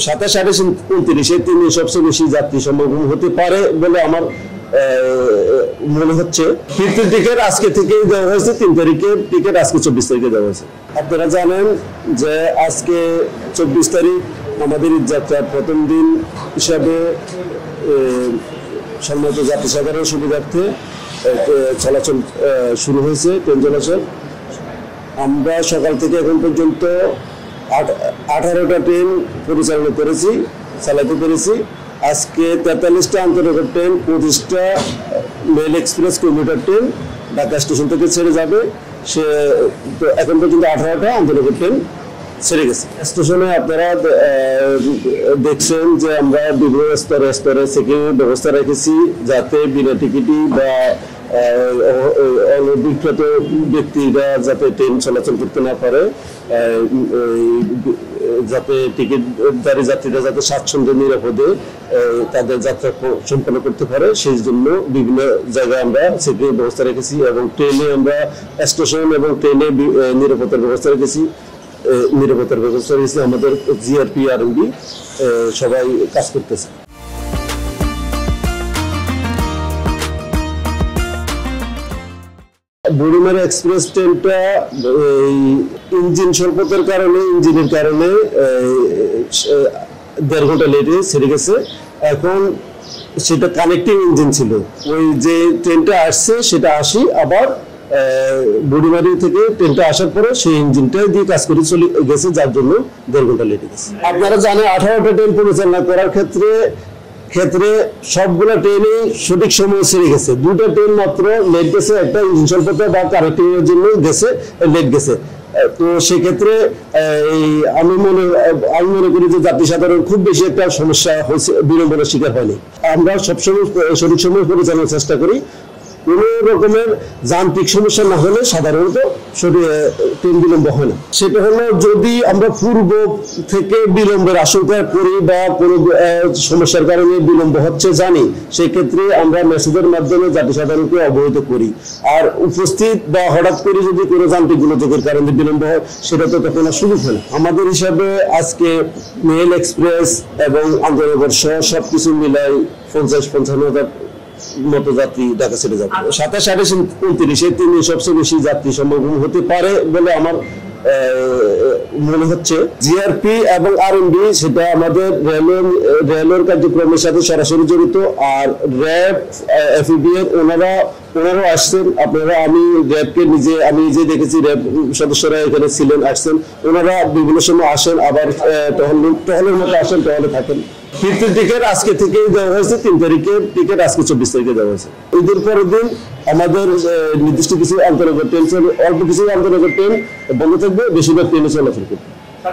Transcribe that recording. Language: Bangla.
27, 28, 29 এই তিন সবচেয়ে বেশি যাত্রী সমাগম হতে পারে বলে আমার মনে হচ্ছে। ফিরতির টিকিট আজকে থেকেই দেওয়া হয়েছে, 3 তারিখের টিকিট আজকে 24 তারিখে দেওয়া হয়েছে। আপনারা জানেন যে আজকে 24 তারিখ আমাদের ঈদযাত্রার প্রথম দিন হিসাবে সম্মানিত যাত্রী সাধারণ সুবিধার্থে চলাচল শুরু হয়েছে, ট্রেন চলাচল। আমরা সকাল থেকে এখন পর্যন্ত 18টা ট্রেন পরিচালনা করেছি, চালাতে পেরেছি। আজকে 43টা আন্তনগর ট্রেন, 25টা mail express commuter train Dhaka station থেকে ছেড়ে যাবে। সে এখন পর্যন্ত 18টা আন্তনগর ট্রেন ছেড়ে গেছে। স্টেশনে আপনারা দেখছেন যে আমরা বিভিন্ন স্তরে স্তরে চেকিং ব্যবস্থা রেখেছি, যাতে বিনা টিকিটই বা অনধিকৃত ব্যক্তিরা যাতে ট্রেন চলাচল করতে না পারে, যাতে টিকিটধারী যাত্রীরা যাতে স্বাচ্ছন্দ্য নিরাপদে তাদের যাত্রা সম্পন্ন করতে পারে, সেই জন্য বিভিন্ন জায়গায় আমরা চেকিং ব্যবস্থা রেখেছি। এবং ট্রেনে আমরা স্টেশন এবং ট্রেনে নিরাপত্তার ব্যবস্থা রেখেছি। আমাদের জিআরপি আরএনবি সবাই কাজ করতেছে। বুড়িমারি এক্সপ্রেস ট্রেনটা ইঞ্জিন স্বল্পতার কারণে, ইঞ্জিনের কারণে 1.5 ঘন্টা লেটে ছেড়ে গেছে। এখন সেটা কানেক্টিং ইঞ্জিন ছিল, ওই যে ট্রেনটা আসছে সেটা আসি আবার বুড়িমারি থেকে ট্রেনটা আসার পরে সেই ইঞ্জিনটা দিয়ে কাজ করে চলে গেছে, যার জন্য 1.5 ঘন্টা লেটে গেছে। আপনারা জানেন 18টা ট্রেন পরিচালনা করার ক্ষেত্রে সবগুলো ট্রেনই সঠিক সময় ছেড়ে গেছে। 2টা ট্রেন মাত্র লেট গেছে, একটা ইঞ্জিন স্বল্পতা বা কানেক্টিং এর জন্য গেছে, লেট গেছে। তো সেক্ষেত্রে আমি মনে করি যে যাত্রী সাধারণ খুব বেশি একটা সমস্যা হয়েছে, বিলম্বনের শিকার হয়নি। আমরা সবসময় সঠিক সময় পরিচালনার চেষ্টা করি। কোন রকমের যান্ত্রিক সমস্যা না হলে সাধারণত ট্রেন বিলম্ব হয় না। সেটা হলো যদি আমরা পূর্ব থেকে বিলম্বের আশঙ্কা করি বা কোনো সমস্যার কারণে বিলম্ব হচ্ছে জানি, সেক্ষেত্রে আমরা মেসেজের মাধ্যমে যাত্রী সাধারণকে অবহিত করি। আর উপস্থিত বা হঠাৎ করে যদি কোনো যান্ত্রিক গোলযোগের কারণে বিলম্ব হয়, সেটা তো তখন আর সুযোগ হয় না। আমাদের হিসাবে আজকে মেল এক্সপ্রেস এবং আন্তনগর সহ সবকিছু মিলাই 50-55,000 মতো যাত্রী ঢাকা ছেড়ে যাবে। 27, 29 এই তিন সবচেয়ে বেশি যাত্রী সমাগম হতে পারে বলে আমার মনে হচ্ছে। জিআরপি এবং আরএনবি সেটা আমাদের রেলের কার্যক্রমের সাথে সরাসরি জড়িত। আর র্যাব, এফইবি এর ওনারাও আসছেন। আপনারা আমি নিজে দেখেছি, র্যাব সদস্যরা এখানে ছিলেন, আসছেন। ওনারা বিভিন্ন সময় আসেন, আবার টহলের মতো আসেন, টহলে থাকেন। ফিরতির টিকিট আজকে থেকেই দেওয়া হয়েছে, 3 তারিখের টিকিট আজকে 24 তারিখে দেওয়া হয়েছে। ঈদের পরের দিন আমাদের নির্দিষ্ট কিছু আন্তনগর ট্রেন, অল্প কিছু আন্তনগর ট্রেন বন্ধ থাকবে, বেশিরভাগ ট্রেনে চলাচল করবে।